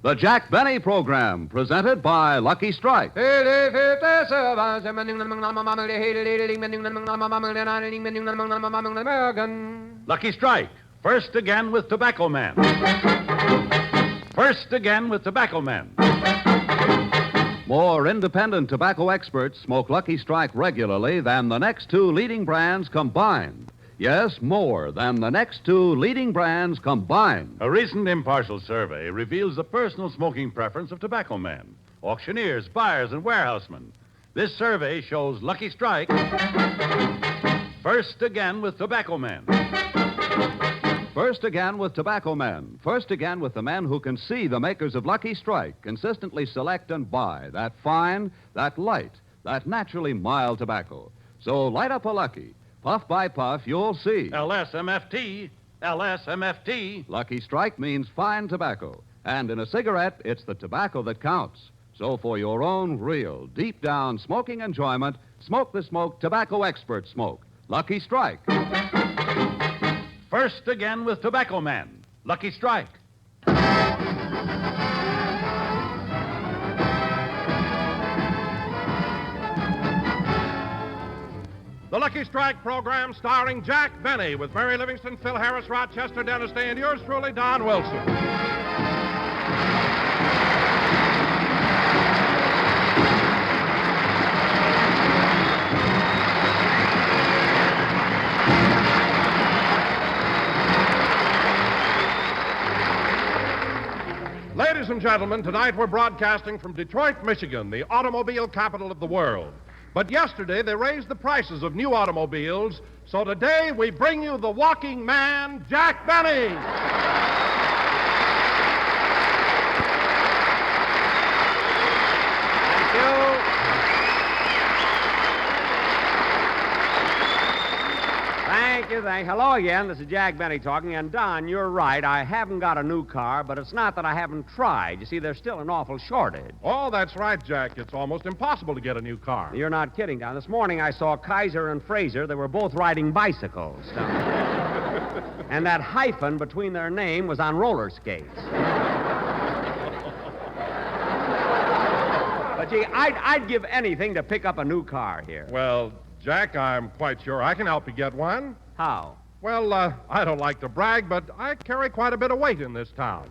The Jack Benny Program, presented by Lucky Strike. Lucky Strike. First again with Tobacco Man. First again with Tobacco Man. More independent tobacco experts smoke Lucky Strike regularly than the next two leading brands combined. Yes, more than the next two leading brands combined. A recent impartial survey reveals the personal smoking preference of tobacco men, auctioneers, buyers, and warehousemen. This survey shows Lucky Strike first again with Tobacco Men. First again with Tobacco Men. First again with the men who can see the makers of Lucky Strike consistently select and buy that fine, that light, that naturally mild tobacco. So light up a Lucky. Puff by puff, you'll see. LSMFT. LSMFT. Lucky Strike means fine tobacco. And in a cigarette, it's the tobacco that counts. So for your own real, deep-down smoking enjoyment, smoke the smoke tobacco expert smoke. Lucky Strike. First again with Tobacco Man. Lucky Strike. The Lucky Strike program starring Jack Benny with Mary Livingston, Phil Harris, Rochester, Dennis Day, and yours truly, Don Wilson. Ladies and gentlemen, tonight we're broadcasting from Detroit, Michigan, the automobile capital of the world. But yesterday they raised the prices of new automobiles, so today we bring you the walking man, Jack Benny. Thank you. Thank you. Hello again. This is Jack Benny talking. And, Don, you're right. I haven't got a new car, but it's not that I haven't tried. You see, there's still an awful shortage. Oh, that's right, Jack. It's almost impossible to get a new car. You're not kidding, Don. This morning I saw Kaiser and Fraser. They were both riding bicycles. And that hyphen between their name was on roller skates. But, gee, I'd give anything to pick up a new car here. Well, Jack, I'm quite sure I can help you get one. How? Well, I don't like to brag, but I carry quite a bit of weight in this town.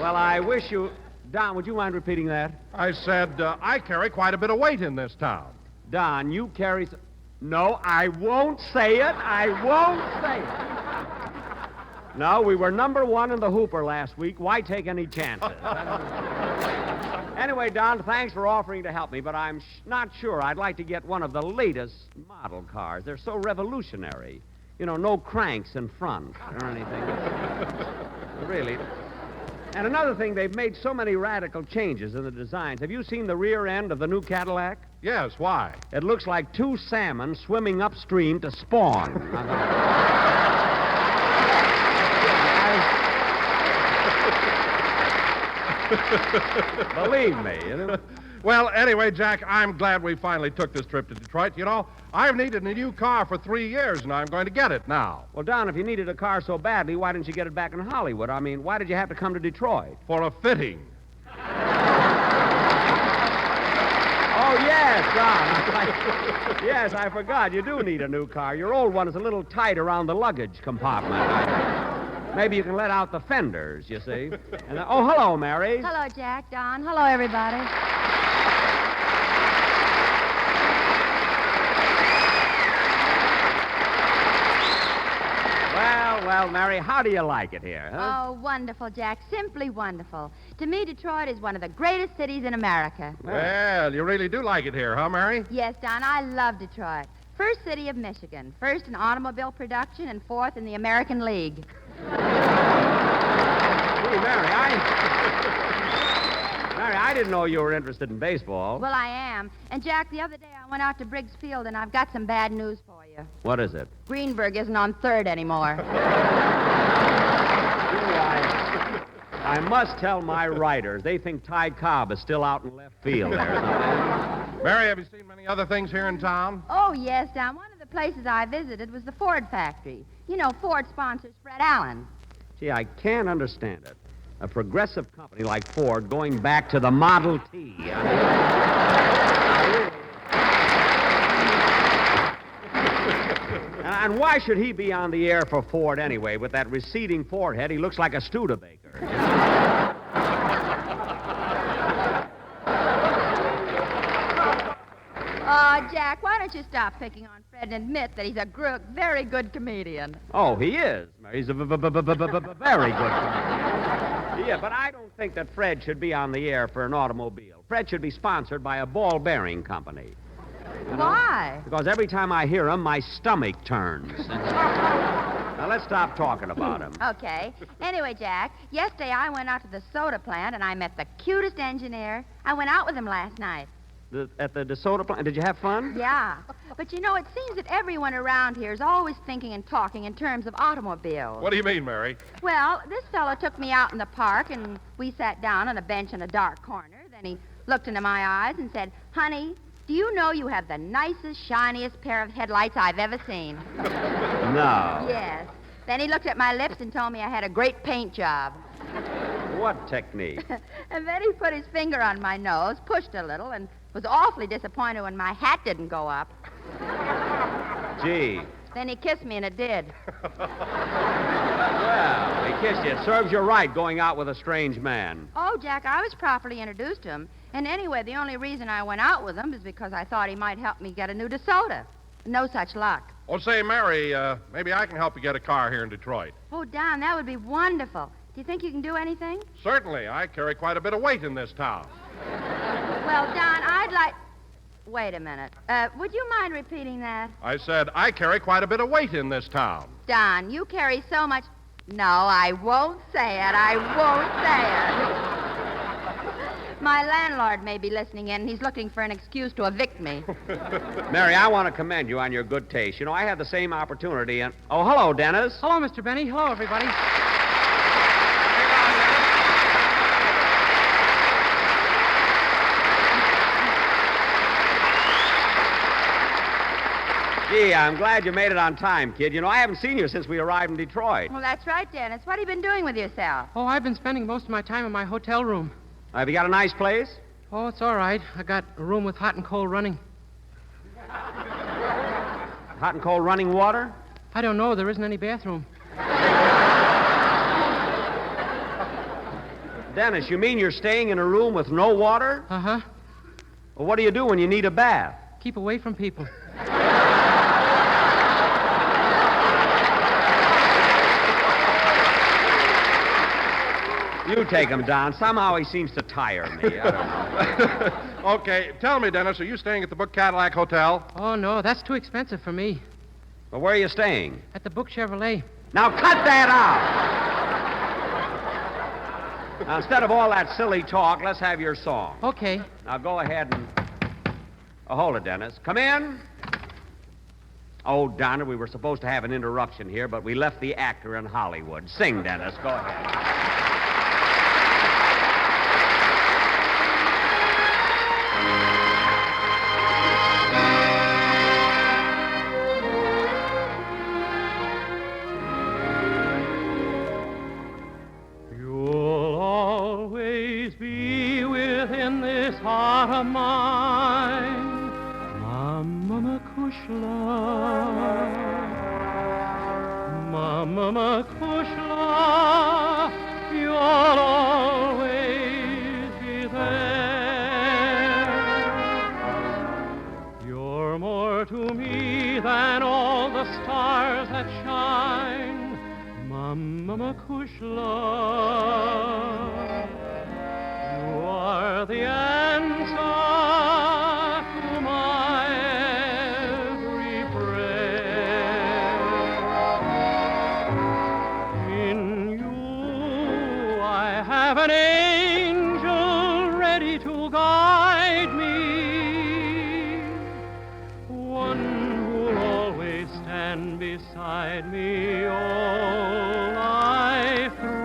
Well, I wish you... Don, would you mind repeating that? I said I carry quite a bit of weight in this town. Don, you carry... No, I won't say it. I won't say it. No, we were number one in the Hooper last week. Why take any chances? Anyway, Don, thanks for offering to help me, but I'm not sure I'd like to get one of the latest model cars. They're so revolutionary. You know, no cranks in front or anything. Really. And another thing, they've made so many radical changes in the designs. Have you seen the rear end of the new Cadillac? Yes, why? It looks like two salmon swimming upstream to spawn. Believe me. You know? Well, anyway, Jack, I'm glad we finally took this trip to Detroit. You know, I've needed a new car for 3 years, and I'm going to get it now. Well, Don, if you needed a car so badly, why didn't you get it back in Hollywood? I mean, why did you have to come to Detroit? For a fitting. Oh, yes, Don. Yes, I forgot. You do need a new car. Your old one is a little tight around the luggage compartment. Maybe you can let out the fenders, you see. And oh, hello, Mary. Hello, Jack, Don. Hello, everybody. Well, Mary, how do you like it here, huh? Oh, wonderful, Jack. Simply wonderful. To me, Detroit is one of the greatest cities in America. Well, you really do like it here, huh, Mary? Yes, Don, I love Detroit. First city of Michigan. First in automobile production and fourth in the American League. Gee, Mary, I didn't know you were interested in baseball. Well, I am. And, Jack, the other day I went out to Briggs Field, and I've got some bad news for you. What is it? Greenberg isn't on third anymore. I must tell my writers. They think Ty Cobb is still out in left field there. Mary, have you seen many other things here in town? Oh, yes, Don. One of the places I visited was the Ford factory. You know, Ford sponsors Fred Allen. Gee, I can't understand it. A progressive company like Ford going back to the Model T. And why should he be on the air for Ford anyway? With that receding forehead, he looks like a Studebaker. Oh, Jack, why don't you stop picking on Fred and admit that he's a very good comedian? Oh, he is. He's a very good comedian. Yeah, but I don't think that Fred should be on the air for an automobile. Fred should be sponsored by a ball bearing company. Why? Because every time I hear him, my stomach turns. Now, let's stop talking about him. Okay. Anyway, Jack, yesterday I went out to the soda plant and I met the cutest engineer. I went out with him last night. At the soda plant? Did you have fun? Yeah. But you know, it seems that everyone around here is always thinking and talking in terms of automobiles. What do you mean, Mary? Well, this fellow took me out in the park and we sat down on a bench in a dark corner. Then he looked into my eyes and said, "Honey, do you know you have the nicest, shiniest pair of headlights I've ever seen?" No. Yes. Then he looked at my lips and told me I had a great paint job. What technique? And then he put his finger on my nose, pushed a little, and was awfully disappointed when my hat didn't go up. Gee. Then he kissed me, and it did. Well, he kissed you. It serves you right going out with a strange man. Oh, Jack, I was properly introduced to him. And anyway, the only reason I went out with him is because I thought he might help me get a new DeSoto. No such luck. Oh, say, Mary, maybe I can help you get a car here in Detroit. Oh, Don, that would be wonderful. Do you think you can do anything? Certainly. I carry quite a bit of weight in this town. Well, Don, I'd like... Wait a minute. Would you mind repeating that? I said I carry quite a bit of weight in this town. Don, you carry so much... No, I won't say it. I won't say it. My landlord may be listening in, and he's looking for an excuse to evict me. Mary, I want to commend you on your good taste. You know, I had the same opportunity, and... Oh, hello, Dennis. Hello, Mr. Benny. Hello, everybody. Gee, I'm glad you made it on time, kid. You know, I haven't seen you since we arrived in Detroit. Well, that's right, Dennis. What have you been doing with yourself? Oh, I've been spending most of my time in my hotel room. Have you got a nice place? Oh, it's all right. I got a room with hot and cold running. Hot and cold running water? I don't know. There isn't any bathroom. Dennis, you mean you're staying in a room with no water? Uh-huh. Well, what do you do when you need a bath? Keep away from people. You take him, Don. Somehow he seems to tire me. I don't know. Okay, tell me, Dennis, are you staying at the Book Cadillac Hotel? Oh, no. That's too expensive for me. Well, where are you staying? At the Book Chevrolet. Now cut that out! Now, instead of all that silly talk, let's have your song. Okay. Now go ahead and... Oh, hold it, Dennis. Come in. Oh, darn it, we were supposed to have an interruption here, but we left the actor in Hollywood. Sing, Dennis. Go ahead. You'll always be within this heart of mine, Mama Makushla. Mama Makushla, you'll always be there. You're more to me than all the stars that shine, Mama Makushla. You are the answer to my every prayer. In you I have an angel ready to guide me, one who'll always stand beside me all life through.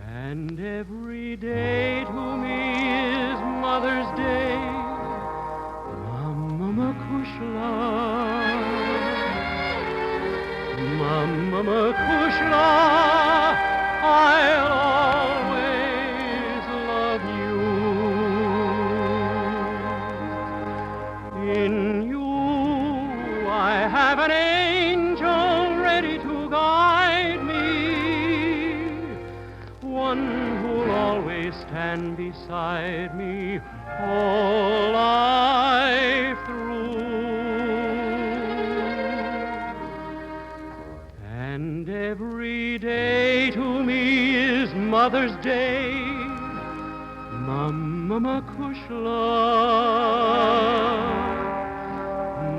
And every day to me is Mother's Day, Mama Kushla, I'll always love you. In you I have an angel ready to guide me, one who'll always stand beside me all life through. And every day to me is Mother's Day, Mama Kushla,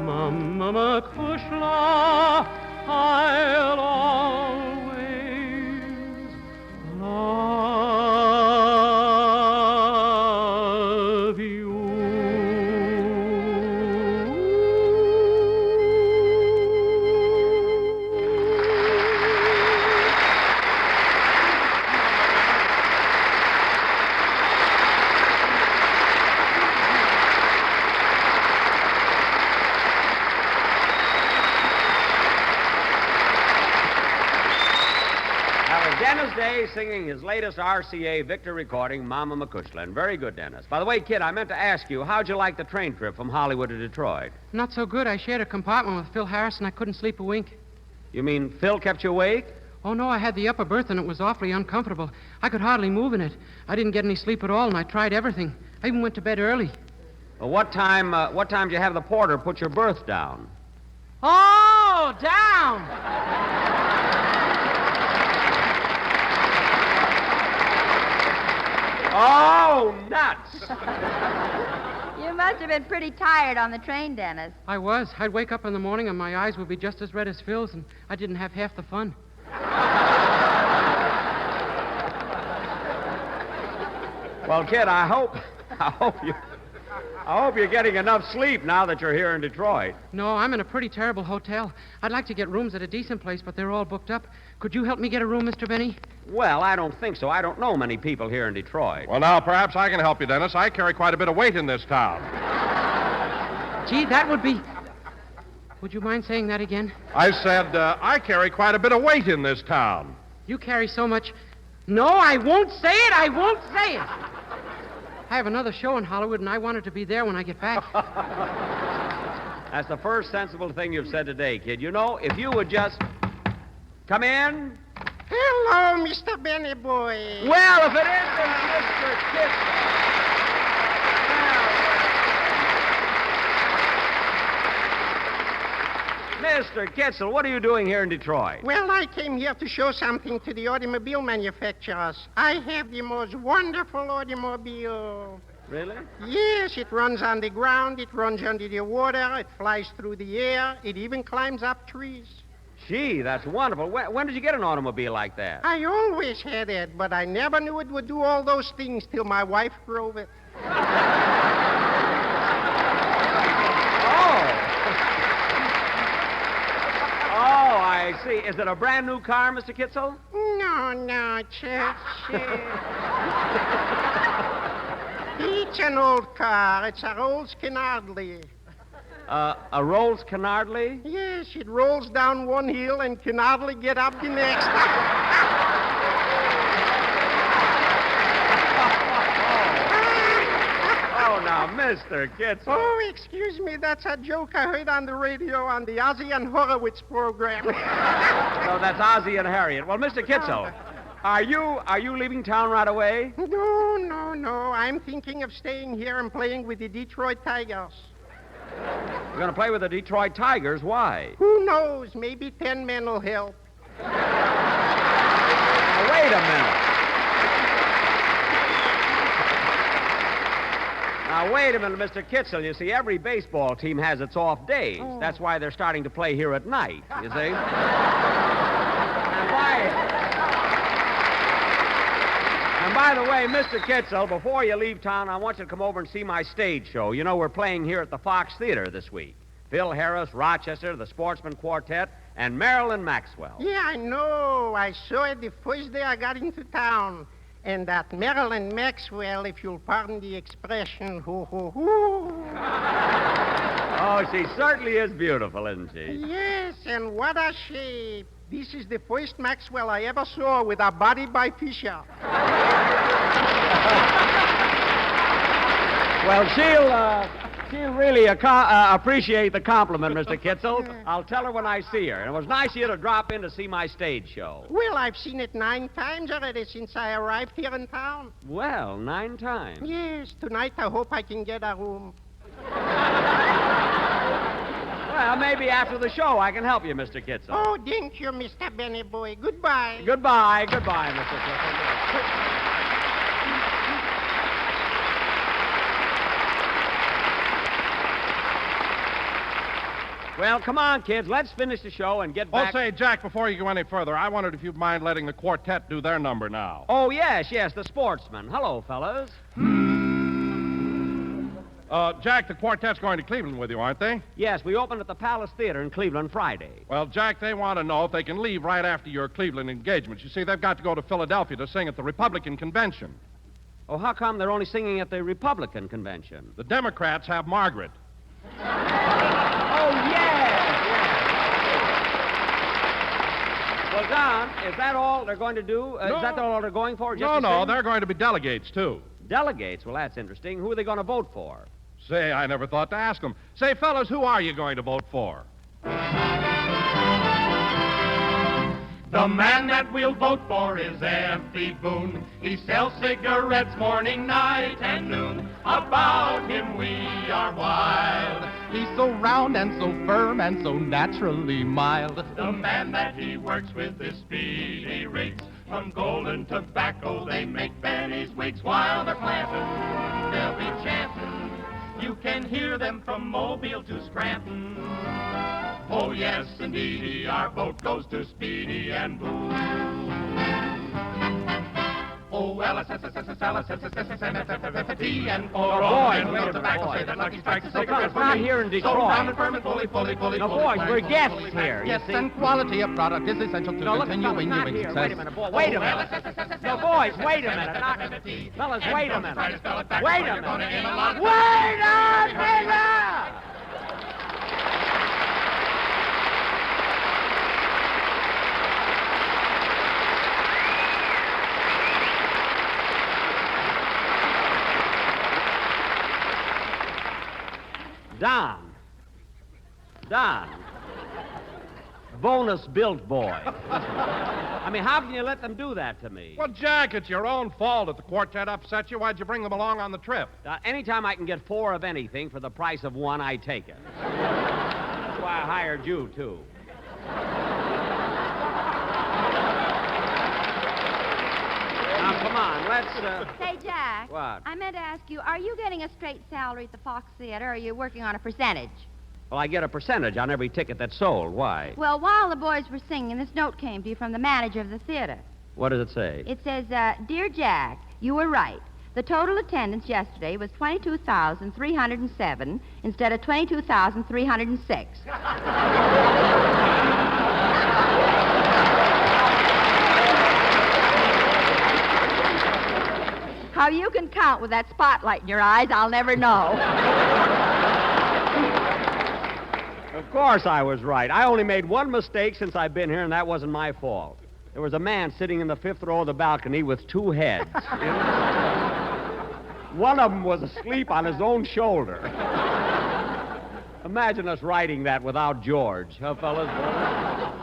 Mama Kushla, I'll always love you. Dennis Day singing his latest RCA Victor recording, Mama McCushla. Very good, Dennis. By the way, kid, I meant to ask you, how'd you like the train trip from Hollywood to Detroit? Not so good. I shared a compartment with Phil Harris, and I couldn't sleep a wink. You mean Phil kept you awake? Oh, no, I had the upper berth, and it was awfully uncomfortable. I could hardly move in it. I didn't get any sleep at all, and I tried everything. I even went to bed early. Well, what time did you have the porter put your berth down? Oh, down! Oh, nuts! You must have been pretty tired on the train, Dennis. I was. I'd wake up in the morning, and my eyes would be just as red as Phil's, and I didn't have half the fun. Well, kid, I hope you're getting enough sleep now that you're here in Detroit. No, I'm in a pretty terrible hotel. I'd like to get rooms at a decent place, but they're all booked up. Could you help me get a room, Mr. Benny? Well, I don't think so. I don't know many people here in Detroit. Well, now, perhaps I can help you, Dennis. I carry quite a bit of weight in this town. Gee, that would be... Would you mind saying that again? I said, I carry quite a bit of weight in this town. You carry so much... No, I won't say it. I won't say it. I have another show in Hollywood, and I wanted to be there when I get back. That's the first sensible thing you've said today, kid. You know, if you would just... Come in. Hello, Mr. Benny boy. Well, if it isn't Mr. Kitzel. Mr. Kitzel, what are you doing here in Detroit? Well, I came here to show something to the automobile manufacturers. I have the most wonderful automobile. Really? Yes, it runs on the ground, it runs under the water, it flies through the air, it even climbs up trees. Gee, that's wonderful. When did you get an automobile like that? I always had it, but I never knew it would do all those things till my wife drove it. Oh, I see. Is it a brand new car, Mr. Kitzel? No, Church. It's an old car. It's a Rolls Canardly. A Rolls Canardly? Yes, it rolls down one hill and can hardly get up the next. Oh, now, Mr. Kitzel. Oh, excuse me. That's a joke I heard on the radio on the Ozzie and Horowitz program. No, that's Ozzie and Harriet. Well, Mr. Kitzel, are you leaving town right away? No. I'm thinking of staying here and playing with the Detroit Tigers. You're going to play with the Detroit Tigers? Why? Who knows? Maybe 10 men will help. Now, wait a minute. Now, wait a minute, Mr. Kitzel. You see, every baseball team has its off days. Oh. That's why they're starting to play here at night, you see? And by the way, Mr. Kitzel, before you leave town, I want you to come over and see my stage show. You know, we're playing here at the Fox Theater this week. Phil Harris, Rochester, the Sportsman Quartet, and Marilyn Maxwell. Yeah, I know. I saw it the first day I got into town. And that Marilyn Maxwell, if you'll pardon the expression, hoo. Oh, she certainly is beautiful, isn't she? Yes, and what a shape. This is the first Maxwell I ever saw with a body by Fisher. Well, she'll really appreciate the compliment, Mr. Kitzel. I'll tell her when I see her. And it was nice of you to drop in to see my stage show. Well, I've seen it 9 times already since I arrived here in town. Well, 9 times. Yes, tonight I hope I can get a room. Well, maybe after the show I can help you, Mr. Kitzel. Oh, thank you, Mr. Benny Boy. Goodbye. Goodbye, Mr. Kitzel. Well, come on, kids. Let's finish the show and get back. Oh, say, Jack, before you go any further, I wondered if you'd mind letting the quartet do their number now. Oh, yes, the sportsmen. Hello, fellas. Jack, the quartet's going to Cleveland with you, aren't they? Yes, we open at the Palace Theater in Cleveland Friday. Well, Jack, they want to know if they can leave right after your Cleveland engagements. You see, they've got to go to Philadelphia to sing at the Republican convention. Oh, how come they're only singing at the Republican convention? The Democrats have Margaret. Oh, yes. Well, Don, is that all they're going to do? No. Is that all they're going for? Just No, to no, sing? they're going to be delegates, too. Delegates? Well, that's interesting. Who are they going to vote for? Say, I never thought to ask them. Say, fellas, who are you going to vote for? The man that we'll vote for is F.B. Boone. He sells cigarettes morning, night, and noon. About him we are wild. He's so round and so firm and so naturally mild. The man that he works with is speedy rigs. From golden tobacco they make Benny's wigs. While they're planting, they'll be chanting. You can hear them from Mobile to Scranton. Oh, yes, indeed, our vote goes to Speedy and Boone. Oh, L-S-S-S-S-L-S-S-S-S-M-F-F-F-T and for all men will tobacco say that Lucky Strike's a cigarette for not me. here in So Detroit. round and firm and fully. No, boys, we're guests here. Yes, and quality of product is essential to No, look, continuing fellas, not viewing here. success. Wait a minute, boy. Wait a minute. No, boys, wait a minute. Fellas, wait a minute. Wait a minute. Wait a minute! Don. Bonus built boy. I mean, how can you let them do that to me? Well, Jack, it's your own fault that the quartet upset you. Why'd you bring them along on the trip? Anytime I can get 4 of anything for the price of 1, I take it. That's why I hired you, too. Now, come on, let's, Say, Jack. What? I meant to ask you, are you getting a straight salary at the Fox Theater, or are you working on a percentage? Well, I get a percentage on every ticket that's sold. Why? Well, while the boys were singing, this note came to you from the manager of the theater. What does it say? It says, Dear Jack, you were right. The total attendance yesterday was 22,307 instead of 22,306. How you can count with that spotlight in your eyes, I'll never know. Of course I was right. I only made one mistake since I've been here, and that wasn't my fault. There was a man sitting in the 5th row of the balcony with 2 heads. One of them was asleep on his own shoulder. Imagine us writing that without George, huh, fellas?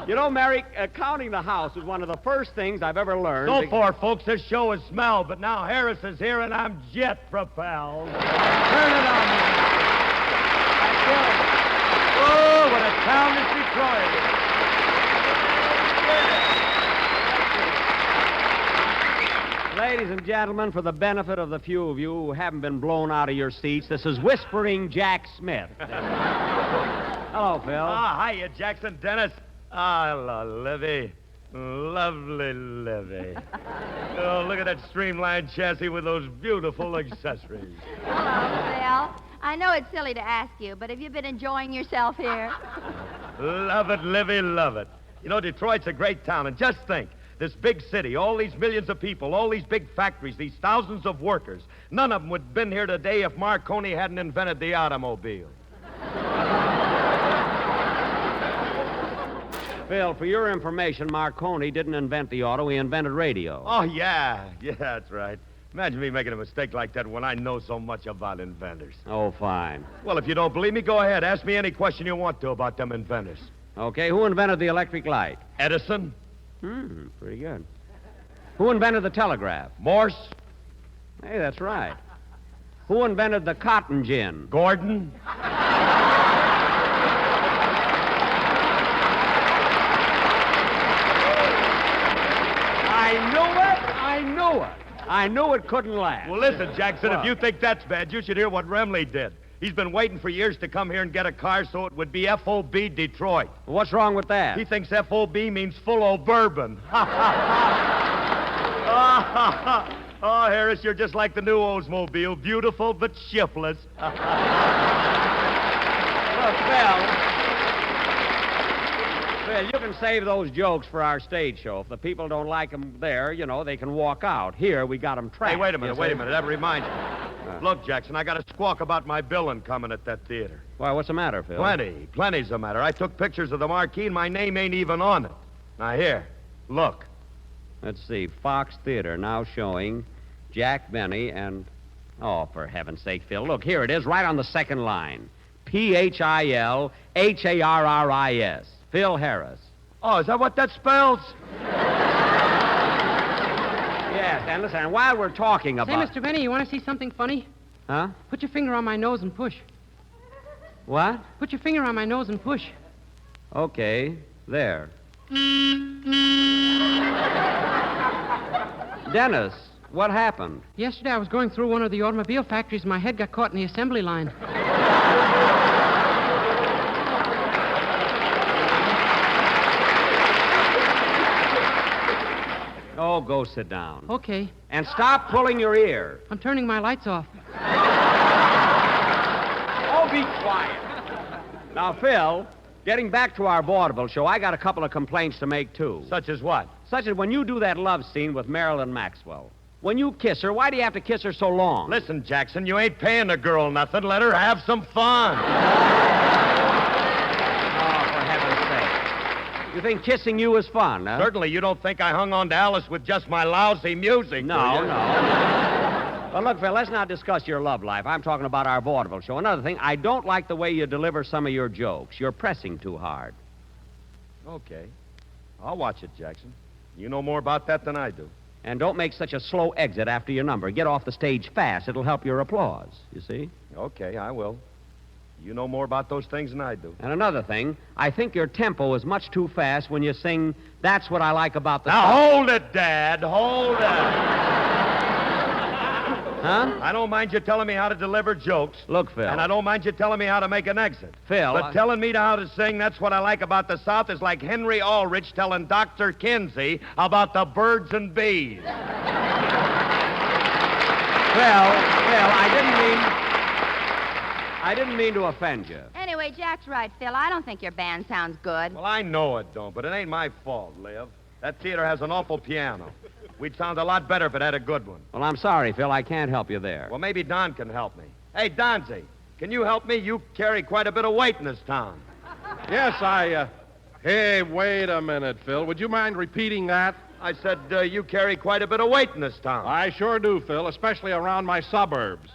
You know, Mary, counting the house was one of the first things I've ever learned. So far, folks, this show is smell, but now Harris is here and I'm jet propelled. Turn it on. That's it. Oh, what a town this Detroit is. Ladies and gentlemen, for the benefit of the few of you who haven't been blown out of your seats, this is Whispering Jack Smith. Hello, Phil. Ah, hiya, Jackson Dennis. Ah, hello, Livy. Lovely Livy. Oh, look at that streamlined chassis with those beautiful accessories. Hello, Phil. I know it's silly to ask you, but have you been enjoying yourself here? Love it, Livy, love it. You know, Detroit's a great town, and just think, this big city, all these millions of people, all these big factories, these thousands of workers, none of them would have been here today if Marconi hadn't invented the automobile. Phil, for your information, Marconi didn't invent the auto. He invented radio. Oh, yeah. Yeah, that's right. Imagine me making a mistake like that when I know so much about inventors. Oh, fine. Well, if you don't believe me, go ahead. Ask me any question you want to about them inventors. Okay, who invented the electric light? Edison? Pretty good. Who invented the telegraph? Morse? Hey, that's right. Who invented the cotton gin? Gordon? I knew it couldn't last. Well, listen, Jackson, if you think that's bad, you should hear what Remley did. He's been waiting for years to come here and get a car so it would be FOB Detroit. What's wrong with that? He thinks FOB means full of bourbon. Oh, Harris, you're just like the new Oldsmobile. Beautiful but shiftless. Look, Phil, you can save those jokes for our stage show. If the people don't like them there, they can walk out. Here, we got them trapped. Hey, wait a minute. That reminds me. Look, Jackson, I got a squawk about my billing coming at that theater. Why, what's the matter, Phil? Plenty's the matter. I took pictures of the marquee and my name ain't even on it. Now, here, look. Let's see. Fox Theater now showing Jack Benny and... Oh, for heaven's sake, Phil. Look, here it is, right on the second line. Philharris. Phil Harris. Oh, is that what that spells? Yes, and listen, while we're talking about... Say, Mr. Benny, you want to see something funny? Huh? Put your finger on my nose and push. What? Put your finger on my nose and push. Okay, there. Dennis, what happened? Yesterday I was going through one of the automobile factories and my head got caught in the assembly line. Oh, go sit down. Okay. And stop pulling your ear. I'm turning my lights off. Oh, be quiet. Now, Phil, getting back to our vaudeville show, I got a couple of complaints to make, too. Such as what? Such as when you do that love scene with Marilyn Maxwell. When you kiss her, why do you have to kiss her so long? Listen, Jackson, you ain't paying the girl nothing. Let her have some fun. You think kissing you is fun, huh? Certainly, you don't think I hung on to Alice with just my lousy music, No. Well, look, Phil, let's not discuss your love life. I'm talking about our vaudeville show. Another thing, I don't like the way you deliver some of your jokes. You're pressing too hard. Okay. I'll watch it, Jackson. You know more about that than I do. And don't make such a slow exit after your number. Get off the stage fast. It'll help your applause, you see? Okay, I will. You know more about those things than I do. And another thing, I think your tempo is much too fast when you sing That's What I Like About the... Now, hold it, Dad. Hold it. Huh? I don't mind you telling me how to deliver jokes. Look, Phil. And I don't mind you telling me how to make an exit. Phil... But telling me how to sing That's What I Like About the South is like Henry Ulrich telling Dr. Kinsey about the birds and bees. Phil, I didn't mean to offend you. Anyway, Jack's right, Phil. I don't think your band sounds good. Well, I know it don't, but it ain't my fault, Liv. That theater has an awful piano. We'd sound a lot better if it had a good one. Well, I'm sorry, Phil. I can't help you there. Well, maybe Don can help me. Hey, Donzie, can you help me? You carry quite a bit of weight in this town. Yes, Hey, wait a minute, Phil. Would you mind repeating that? I said you carry quite a bit of weight in this town. I sure do, Phil, especially around my suburbs.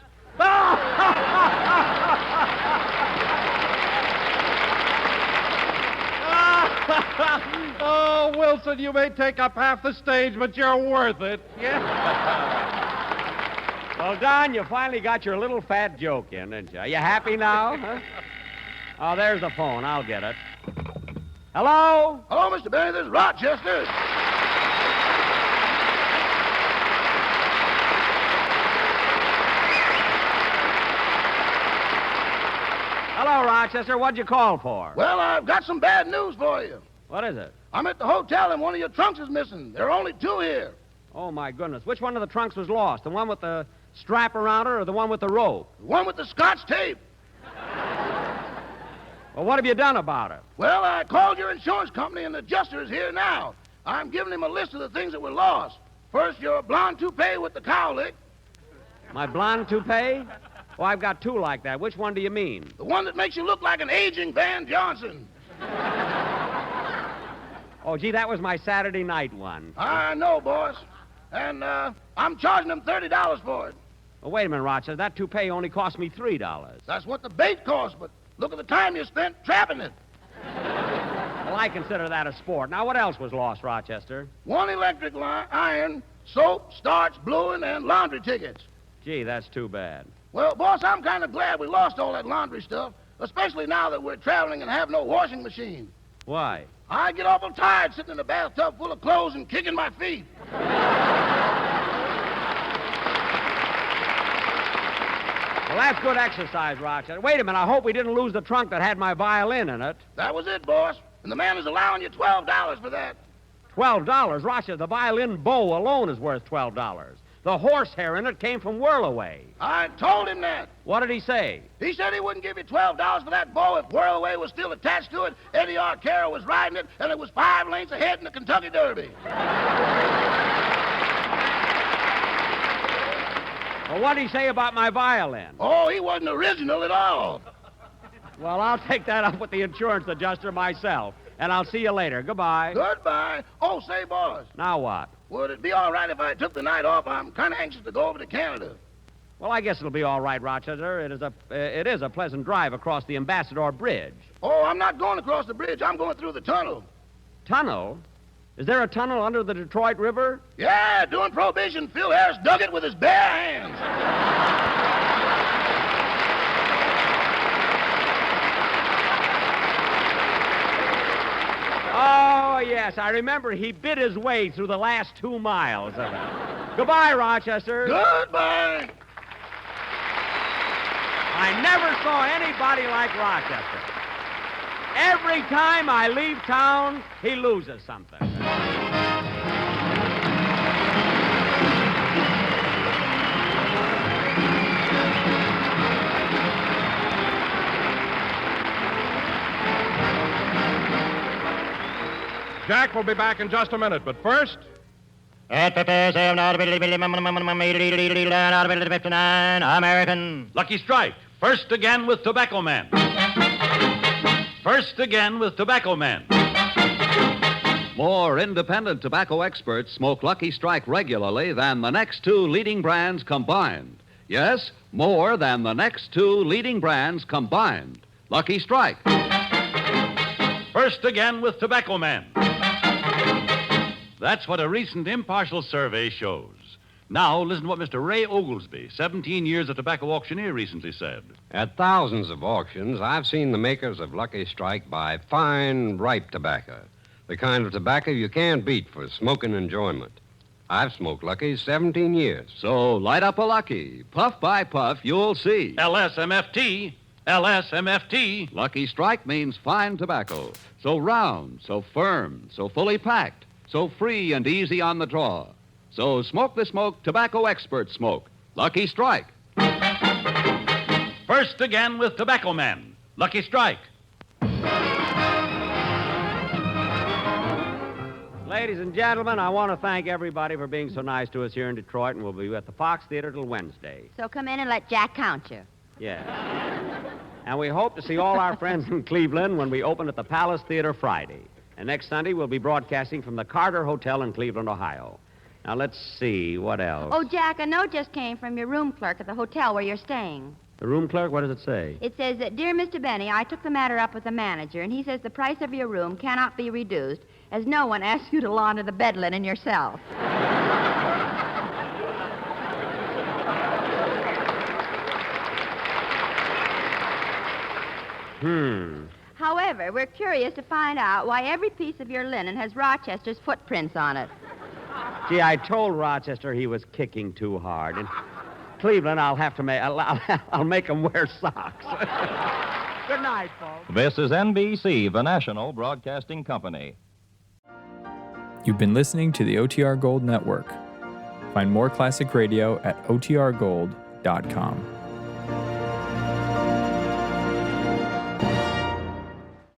Oh, Wilson, you may take up half the stage, but you're worth it. Yeah. Well, Don, you finally got your little fat joke in, didn't you? Are you happy now? Huh? Oh, there's the phone. I'll get it. Hello? Hello, Mr. Benny. This is Rochester. Hello, Rochester. What'd you call for? Well, I've got some bad news for you. What is it? I'm at the hotel and one of your trunks is missing. There are only two here. Oh, my goodness. Which one of the trunks was lost? The one with the strap around it or the one with the rope? The one with the Scotch tape. Well, what have you done about it? Well, I called your insurance company and the adjuster is here now. I'm giving him a list of the things that were lost. First, your blonde toupee with the cowlick. My blonde toupee? Oh, I've got two like that. Which one do you mean? The one that makes you look like an aging Van Johnson. Oh, gee, that was my Saturday night one. I know, boss. And I'm charging them $30 for it. Well, wait a minute, Rochester. That toupee only cost me $3. That's what the bait cost, but look at the time you spent trapping it. Well, I consider that a sport. Now, what else was lost, Rochester? One electric iron, soap, starch, bluing, and laundry tickets. Gee, that's too bad. Well, boss, I'm kind of glad we lost all that laundry stuff, especially now that we're traveling and have no washing machine. Why? I get awful tired sitting in a bathtub full of clothes and kicking my feet. Well, that's good exercise, Rochester. Wait a minute. I hope we didn't lose the trunk that had my violin in it. That was it, boss. And the man is allowing you $12 for that. $12? Rochester, the violin bow alone is worth $12. The horsehair in it came from Whirlaway. I told him that. What did he say? He said he wouldn't give you $12 for that bow if Whirlaway was still attached to it, Eddie Arcaro was riding it, and it was 5 lengths ahead in the Kentucky Derby. Well, what did he say about my violin? Oh, he wasn't original at all. Well, I'll take that up with the insurance adjuster myself, and I'll see you later. Goodbye. Goodbye. Oh, say, boss. Now what? Would it be all right if I took the night off? I'm kind of anxious to go over to Canada. Well, I guess it'll be all right, Rochester. It is a pleasant drive across the Ambassador Bridge. Oh, I'm not going across the bridge. I'm going through the tunnel. Tunnel? Is there a tunnel under the Detroit River? Yeah, during Prohibition, Phil Harris dug it with his bare hands. Oh, yes, I remember he bit his way through the last 2 miles of it. Goodbye, Rochester. Goodbye. I never saw anybody like Rochester. Every time I leave town, he loses something. Jack will be back in just a minute, but first... American. Lucky Strike. First again with Tobacco Man. First again with Tobacco Man. More independent tobacco experts smoke Lucky Strike regularly than the next 2 leading brands combined. Yes, more than the next 2 leading brands combined. Lucky Strike. First again with Tobacco Man. That's what a recent impartial survey shows. Now, listen to what Mr. Ray Oglesby, 17 years a tobacco auctioneer, recently said. At thousands of auctions, I've seen the makers of Lucky Strike buy fine, ripe tobacco, the kind of tobacco you can't beat for smoking enjoyment. I've smoked Lucky's 17 years. So light up a Lucky. Puff by puff, you'll see. LSMFT. LSMFT. Lucky Strike means fine tobacco. So round, so firm, so fully packed, so free and easy on the draw. So smoke the smoke tobacco experts smoke. Lucky Strike. First again with Tobacco Man. Lucky Strike. Ladies and gentlemen, I want to thank everybody for being so nice to us here in Detroit, and we'll be at the Fox Theater till Wednesday. So come in and let Jack count you. Yes. And we hope to see all our friends in Cleveland when we open at the Palace Theater Friday. And next Sunday, we'll be broadcasting from the Carter Hotel in Cleveland, Ohio. Now, let's see, what else? Oh, Jack, a note just came from your room clerk at the hotel where you're staying. The room clerk, what does it say? It says that, Dear Mr. Benny, I took the matter up with the manager, and he says the price of your room cannot be reduced, as no one asked you to launder the bed linen yourself. However, we're curious to find out why every piece of your linen has Rochester's footprints on it. Gee, I told Rochester he was kicking too hard. In Cleveland, I'll have to make... I'll make him wear socks. Good night, folks. This is NBC, the national broadcasting company. You've been listening to the OTR Gold Network. Find more classic radio at otrgold.com.